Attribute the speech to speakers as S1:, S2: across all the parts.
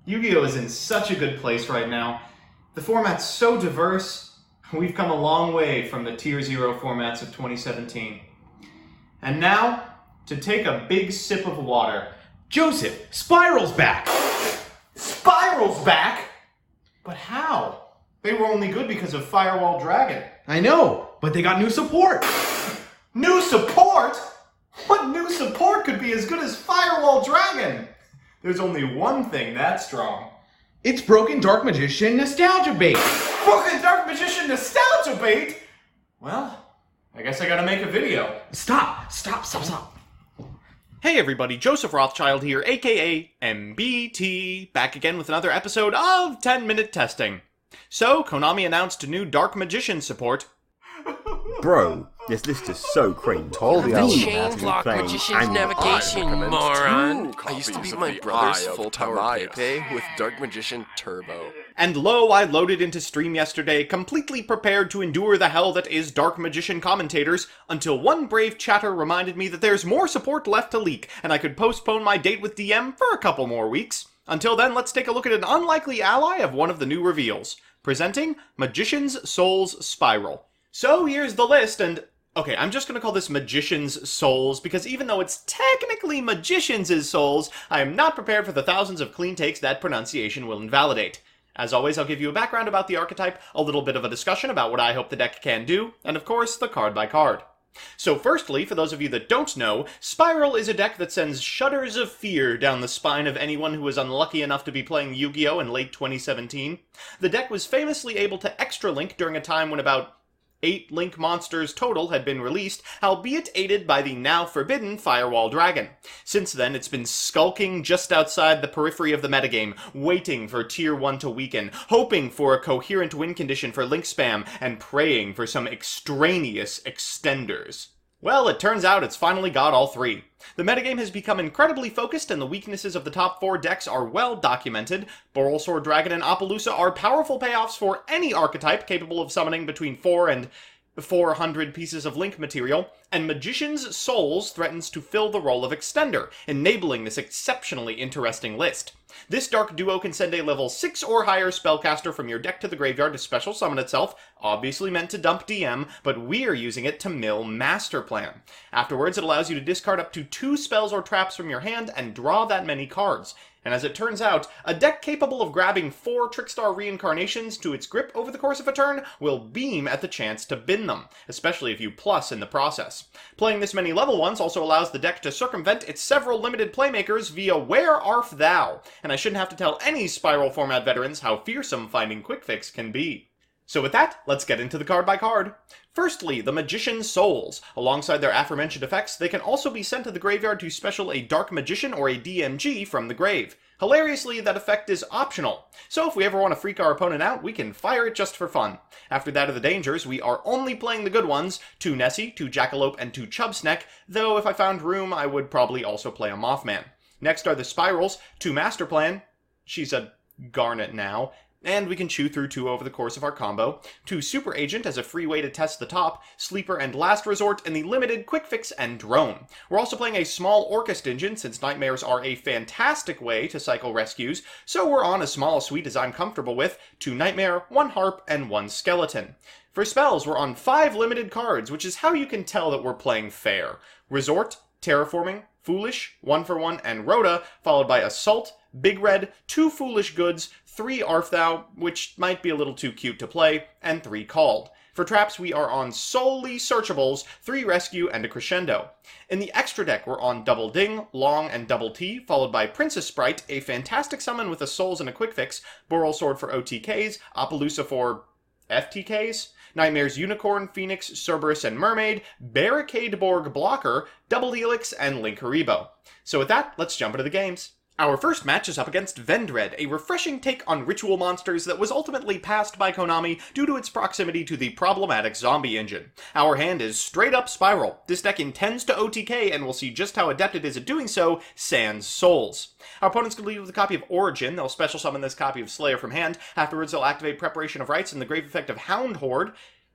S1: Yu-Gi-Oh! Is in such a good place right now. The format's so diverse. We've come a long way from the Tier 0 formats of 2017. And now, to take a big sip of water.
S2: Joseph, Spyral's back!
S1: Spyral's back? But how? They were only good because of Firewall Dragon.
S2: I know, but they got new support!
S1: New support? What new support could be as good as Firewall Dragon? There's only one thing that's strong.
S2: It's Broken Dark Magician Nostalgia Bait!
S1: Broken Dark Magician Nostalgia Bait? Well, I guess I gotta make a video.
S2: Stop!
S1: Hey everybody, Joseph Rothschild here, aka MBT, back again with another episode of 10-Minute Testing. So, Konami announced new Dark Magician support.
S3: Bro, this list is so cringe.
S4: All the
S3: Anyone
S4: chain
S3: has to be
S4: block
S3: playing
S4: magician's
S3: annual
S4: navigation,
S3: recommend
S4: moron.
S5: I used to beat my brother's full power Pepe with Dark Magician Turbo.
S1: And lo, I loaded into stream yesterday, completely prepared to endure the hell that is Dark Magician commentators, until one brave chatter reminded me that there's more support left to leak, and I could postpone my date with DM for a couple more weeks. Until then, let's take a look at an unlikely ally of one of the new reveals. Presenting Magician's Souls Spyral. So here's the list, and okay, I'm just going to call this Magician's Souls, because even though it's technically Magician's Souls, I am not prepared for the thousands of clean takes that pronunciation will invalidate. As always, I'll give you a background about the archetype, a little bit of a discussion about what I hope the deck can do, and of course, the card by card. So firstly, for those of you that don't know, Spyral is a deck that sends shudders of fear down the spine of anyone who was unlucky enough to be playing Yu-Gi-Oh! In late 2017. The deck was famously able to extra link during a time when about 8 Link monsters total had been released, albeit aided by the now forbidden Firewall Dragon. Since then, it's been skulking just outside the periphery of the metagame, waiting for Tier 1 to weaken, hoping for a coherent win condition for Link spam, and praying for some extraneous extenders. Well, it turns out it's finally got all three. The metagame has become incredibly focused, and the weaknesses of the top 4 decks are well documented. Boral Sword Dragon and Appaloosa are powerful payoffs for any archetype capable of summoning between 4 and 400 pieces of Link material, and Magician's Souls threatens to fill the role of extender, enabling this exceptionally interesting list. This Dark Duo can send a level 6 or higher spellcaster from your deck to the graveyard to special summon itself, obviously meant to dump DM, but we're using it to mill Master Plan. Afterwards, it allows you to discard up to 2 spells or traps from your hand and draw that many cards. And as it turns out, a deck capable of grabbing 4 Trickstar reincarnations to its grip over the course of a turn will beam at the chance to bin them, especially if you plus in the process. Playing this many level 1s also allows the deck to circumvent its several limited playmakers via Where Arf Thou, and I shouldn't have to tell any Spyral format veterans how fearsome finding quik-fix can be. So with that, let's get into the card by card. Firstly, the Magician's Souls. Alongside their aforementioned effects, they can also be sent to the graveyard to special a Dark Magician or a DMG from the grave. Hilariously, that effect is optional, so if we ever want to freak our opponent out, we can fire it just for fun. After that are the dangers, we are only playing the good ones, 2 Nessie, 2 Jackalope, and 2 Chubsneck, though if I found room, I would probably also play a Mothman. Next are the Spirals, 2 Master Plan, she's a Garnet now, and we can chew through 2 over the course of our combo, 2 Super Agent as a free way to test the top, Sleeper and Last Resort, and the limited Quik-Fix and Drone. We're also playing a small Orchest engine, since Nightmares are a fantastic way to cycle rescues, so we're on as small a suite as I'm comfortable with, 2 Nightmare, 1 Harp, and 1 Skeleton. For spells, we're on 5 limited cards, which is how you can tell that we're playing fair. Resort, Terraforming, Foolish, 1 for 1, and Rhoda, followed by Assault, Big Red, 2 Foolish Goods, 3 Arf Thou, which might be a little too cute to play, and 3 Called. For traps, we are on solely searchables, 3 Rescue, and a Crescendo. In the extra deck, we're on Double Ding, Long, and Double T, followed by Princess Sprite, a fantastic summon with a Souls and a Quik-Fix, Boral Sword for OTKs, Appaloosa for FTKs, Nightmares Unicorn, Phoenix, Cerberus, and Mermaid, Barricade Borg Blocker, Double Helix, and Link Haribo. So with that, let's jump into the games. Our first match is up against Vendread, a refreshing take on ritual monsters that was ultimately passed by Konami due to its proximity to the problematic zombie engine. Our hand is straight up Spyral. This deck intends to OTK, and we'll see just how adept it is at doing so, sans Souls. Our opponents can lead with a copy of Origin. They'll special summon this copy of Slayer from hand. Afterwards, they'll activate Preparation of Rites and the grave effect of Hound Horde.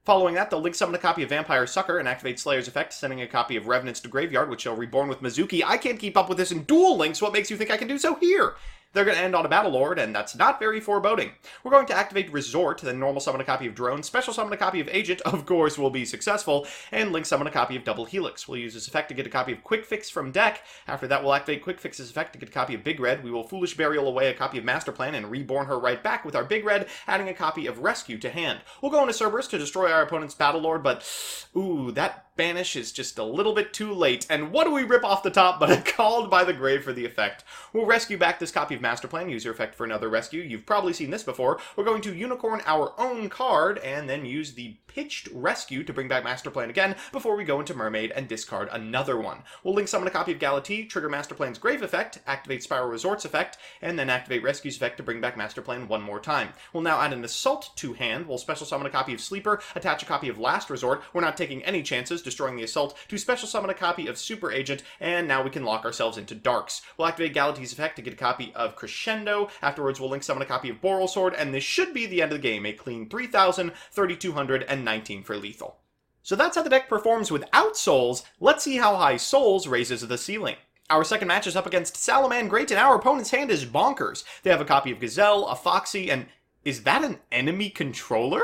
S1: Following that, they'll link summon a copy of Vampire Sucker and activate Slayer's effect, sending a copy of Revenants to Graveyard, which shall reborn with Mizuki. I can't keep up with this in Duel Links. What makes you think I can do so here? They're going to end on a Battle Lord, and that's not very foreboding. We're going to activate Resort, then normal summon a copy of Drone, special summon a copy of Agent, of course will be successful, and link summon a copy of Double Helix. We'll use this effect to get a copy of quik-fix from deck. After that, we'll activate quik-fix's effect to get a copy of Big Red. We will Foolish Burial away a copy of Master Plan and reborn her right back with our Big Red, adding a copy of Rescue to hand. We'll go into Cerberus to destroy our opponent's Battle Lord, but ooh, that banish is just a little bit too late. And what do we rip off the top but a Called by the Grave for the effect? We'll rescue back this copy of Master Plan, use your effect for another rescue. You've probably seen this before. We're going to Unicorn our own card and then use the Pitched Rescue to bring back Master Plan again before we go into Mermaid and discard another one. We'll link summon a copy of Galatea, trigger Master Plan's Grave effect, activate Spyral Resort's effect, and then activate Rescue's effect to bring back Master Plan one more time. We'll now add an Assault to hand. We'll special summon a copy of Sleeper, attach a copy of Last Resort. We're not taking any chances, destroying the Assault, to special summon a copy of Super Agent, and now we can lock ourselves into Darks. We'll activate Galatea's effect to get a copy of Crescendo. Afterwards, we'll link summon a copy of Boral Sword, and this should be the end of the game, a clean 3,000, 3,200, and 19 for lethal. So that's how the deck performs without souls. Let's see how high souls raises the ceiling. Our second match is up against Salamangreat, and our opponent's hand is bonkers. They have a copy of Gazelle, a Foxy, and is that an enemy controller?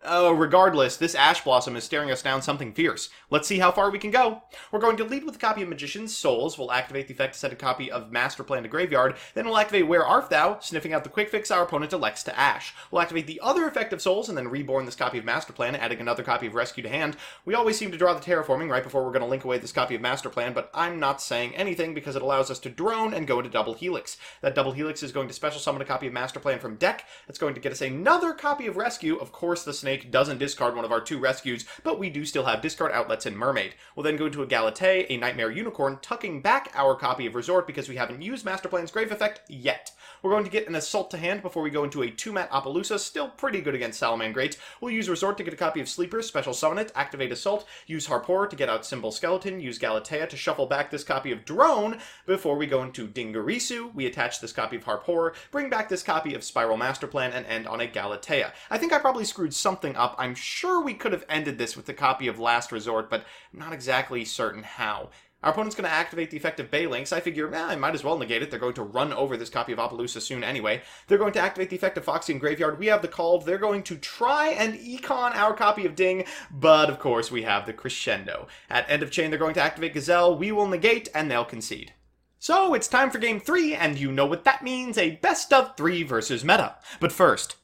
S1: Oh, regardless, this Ash Blossom is staring us down something fierce. Let's see how far we can go. We're going to lead with a copy of Magician's Souls. We'll activate the effect to set a copy of Master Plan to Graveyard. Then we'll activate Where Art Thou, sniffing out the quik-fix our opponent elects to Ash. We'll activate the other effect of Souls and then reborn this copy of Master Plan, adding another copy of Rescue to hand. We always seem to draw the Terraforming right before we're going to link away this copy of Master Plan, but I'm not saying anything because it allows us to drone and go into Double Helix. That Double Helix is going to special summon a copy of Master Plan from deck. That's going to get us another copy of Rescue. Of course, the Snake doesn't discard one of our two rescues, but we do still have discard outlets in Mermaid. We'll then go into a Galatea, a Nightmare Unicorn, tucking back our copy of Resort because we haven't used Master Plan's Grave effect yet. We're going to get an Assault to hand before we go into a 2-mat Appaloosa, still pretty good against Salamangreat. We'll use Resort to get a copy of Sleeper, special summon it, activate Assault, use Harpor to get out Symbol Skeleton, use Galatea to shuffle back this copy of Drone before we go into Dingarisu. We attach this copy of Harpor, bring back this copy of Spyral Master Plan, and end on a Galatea. I think I probably screwed something up. I'm sure we could have ended this with a copy of Last Resort, but I'm not exactly certain how. Our opponent's going to activate the effect of Baylynx. I figure, I might as well negate it. They're going to run over this copy of Appaloosa soon anyway. They're going to activate the effect of Foxy in Graveyard. We have the Called. They're going to try and econ our copy of Ding, but of course we have the Crescendo. At end of chain, they're going to activate Gazelle. We will negate, and they'll concede. So it's time for game 3, and you know what that means, a best of 3 versus meta. But first,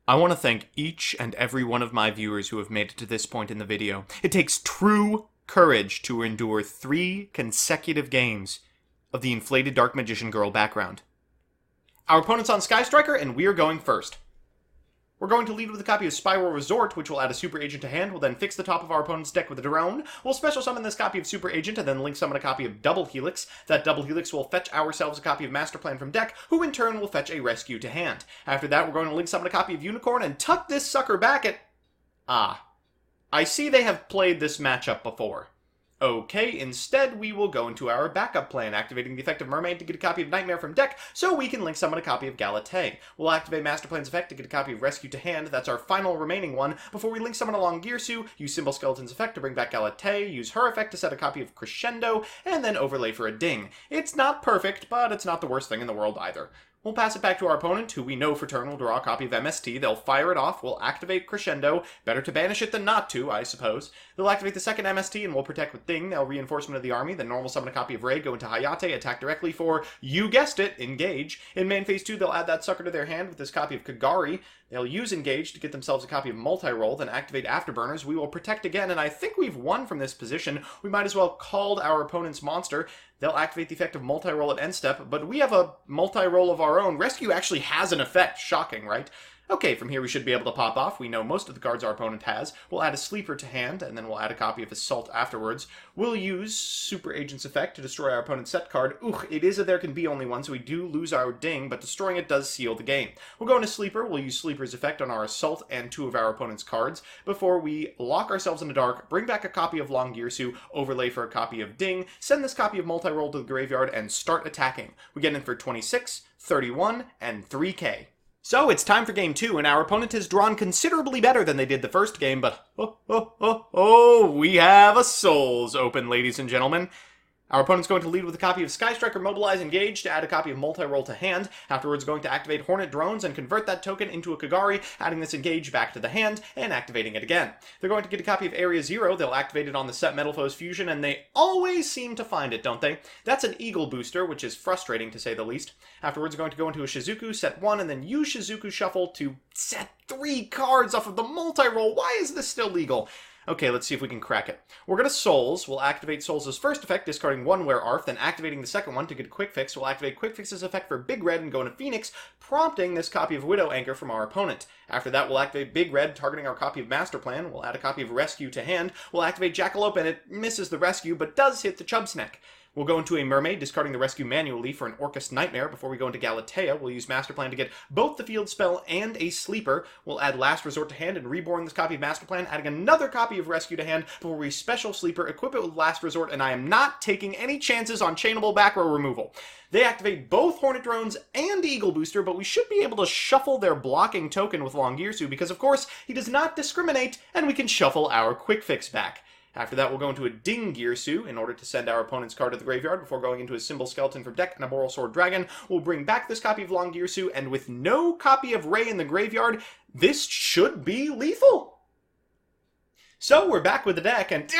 S1: I want to thank each and every one of my viewers who have made it to this point in the video. It takes true courage to endure 3 consecutive games of the inflated Dark Magician Girl background. Our opponent's on Sky Striker, and we are going first. We're going to lead with a copy of Spyral Resort, which will add a Super Agent to hand. We'll then fix the top of our opponent's deck with a Drone. We'll special summon this copy of Super Agent, and then link summon a copy of Double Helix. That Double Helix will fetch ourselves a copy of Master Plan from deck, who in turn will fetch a Rescue to hand. After that, we're going to link summon a copy of Unicorn and tuck this sucker back at... I see they have played this matchup before. Okay, instead we will go into our backup plan, activating the effect of Mermaid to get a copy of Nightmare from deck, so we can link summon a copy of Galatea. We'll activate Master Plan's effect to get a copy of Rescue to hand. That's our final remaining one, before we link summon along Gearsu, use Symbol Skeleton's effect to bring back Galatea, use her effect to set a copy of Crescendo, and then overlay for a Ding. It's not perfect, but it's not the worst thing in the world either. We'll pass it back to our opponent, who we know for turn will draw a copy of MST. They'll fire it off. We'll activate Crescendo. Better to banish it than not to, I suppose. They'll activate the second MST, and we'll protect with Ding. They'll reinforcement of the army. Then normal summon a copy of Ray, go into Hayate, attack directly for, you guessed it, Engage. In main phase 2, they'll add that sucker to their hand with this copy of Kagari. They'll use Engage to get themselves a copy of Multi-Roll, then activate Afterburners. We will protect again, and I think we've won from this position. We might as well call our opponent's monster. They'll activate the effect of Multi-Roll at end step, but we have a Multi-Roll of our own. Rescue actually has an effect. Shocking, right? Okay, from here we should be able to pop off. We know most of the cards our opponent has. We'll add a Sleeper to hand, and then we'll add a copy of Assault afterwards. We'll use Super Agent's effect to destroy our opponent's set card. It is a there can be only one, so we do lose our Ding, but destroying it does seal the game. We'll go into Sleeper. We'll use Sleeper's effect on our Assault and 2 of our opponent's cards before we lock ourselves in the dark, bring back a copy of Long Gearsu, overlay for a copy of Ding, send this copy of Multi-Roll to the graveyard, and start attacking. We get in for 26, 31, and 3k. So it's time for game 2, and our opponent has drawn considerably better than they did the first game, but we have a Souls open, ladies and gentlemen. Our opponent's going to lead with a copy of Sky Striker Mobilize Engage to add a copy of Multi-Roll to hand. Afterwards, going to activate Hornet Drones and convert that token into a Kagari, adding this Engage back to the hand and activating it again. They're going to get a copy of Area 0. They'll activate it on the set Metal Foes Fusion, and they always seem to find it, don't they? That's an Eagle booster, which is frustrating to say the least. Afterwards, they're going to go into a Shizuku, set 1, and then use Shizuku Shuffle to set 3 cards off of the Multi-Roll. Why is this still legal? Okay, let's see if we can crack it. We're going to Souls. We'll activate Souls' first effect, discarding 1 Wear Arf, then activating the second one to get a quik-fix. We'll activate quik-fix's effect for Big Red and go into Phoenix, prompting this copy of Widow Anchor from our opponent. After that, we'll activate Big Red, targeting our copy of Master Plan. We'll add a copy of Rescue to hand. We'll activate Jackalope, and it misses the Rescue, but does hit the Chubsneck. We'll go into a Mermaid, discarding the Rescue manually for an Orcust Nightmare. Before we go into Galatea, we'll use Master Plan to get both the Field Spell and a Sleeper. We'll add Last Resort to hand and reborn this copy of Master Plan, adding another copy of Rescue to hand before we Special Sleeper, equip it with Last Resort, and I am not taking any chances on chainable back row removal. They activate both Hornet Drones and Eagle Booster, but we should be able to shuffle their blocking token with Longirsu because, of course, he does not discriminate, and we can shuffle our Quik-Fix back. After that, we'll go into a Dingirsu in order to send our opponent's card to the graveyard before going into a Symbol Skeleton for deck and a Moral Sword Dragon. We'll bring back this copy of Longirsu, and with no copy of Ray in the graveyard, this should be lethal. So, we're back with the deck, and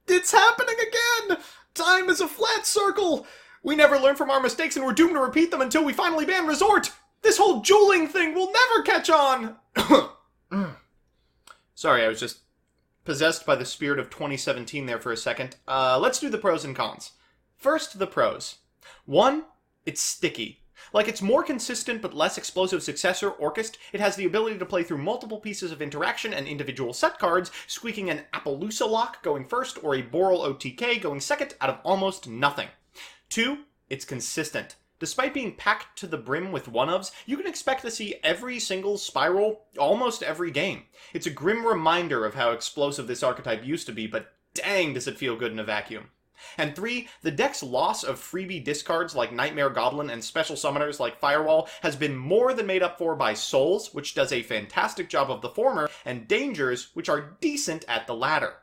S1: it's happening again! Time is a flat circle! We never learn from our mistakes, and we're doomed to repeat them until we finally ban Resort! This whole dueling thing will never catch on! Sorry, I was just possessed by the spirit of 2017 there for a second. Let's do the pros and cons. First, the pros. 1, it's sticky. Like its more consistent but less explosive successor, Orcust, it has the ability to play through multiple pieces of interaction and individual set cards, squeaking an Appaloosa Lock going first or a Boral OTK going second out of almost nothing. 2, it's consistent. Despite being packed to the brim with one-ofs, you can expect to see every single Spyral almost every game. It's a grim reminder of how explosive this archetype used to be, but dang does it feel good in a vacuum. And 3, the deck's loss of freebie discards like Nightmare Goblin and special summoners like Firewall has been more than made up for by Souls, which does a fantastic job of the former, and Dangers, which are decent at the latter.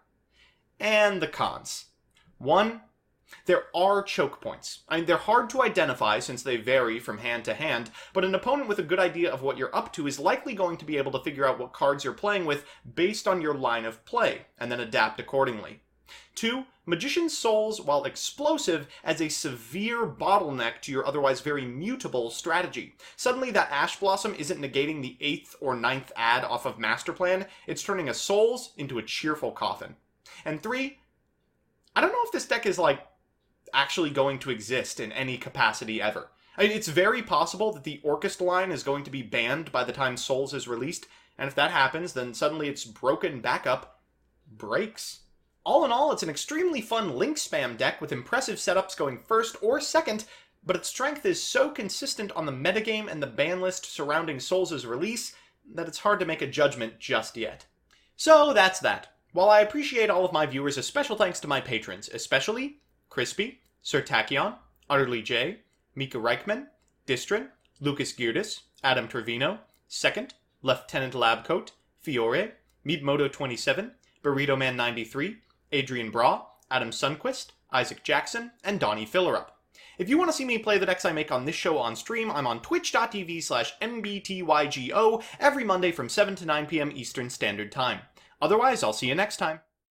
S1: And the cons. 1, there are choke points. I mean, they're hard to identify since they vary from hand to hand, but an opponent with a good idea of what you're up to is likely going to be able to figure out what cards you're playing with based on your line of play, and then adapt accordingly. 2, Magician's Souls, while explosive, adds a severe bottleneck to your otherwise very mutable strategy. Suddenly that Ash Blossom isn't negating the 8th or 9th add off of Master Plan, it's turning a Souls into a cheerful coffin. And 3, I don't know if this deck is actually going to exist in any capacity ever. I mean, it's very possible that the Orcust line is going to be banned by the time Souls is released, and if that happens, then suddenly its broken backup breaks. All in all, it's an extremely fun link spam deck with impressive setups going first or second, but its strength is so consistent on the metagame and the ban list surrounding Souls' release that it's hard to make a judgment just yet. So that's that. While I appreciate all of my viewers, a special thanks to my patrons, especially Crispy, Sir Tachyon, Utterly J, Mika Reichman, Distrin, Lucas Geardas, Adam Trevino, Second, Lieutenant Labcoat, Fiore, Meatmoto27, Burrito Man 93, Adrian Bra, Adam Sunquist, Isaac Jackson, and Donnie Fillerup. If you want to see me play the decks I make on this show on stream, I'm on twitch.tv/mbtygo every Monday from 7 to 9 p.m. Eastern Standard Time. Otherwise, I'll see you next time.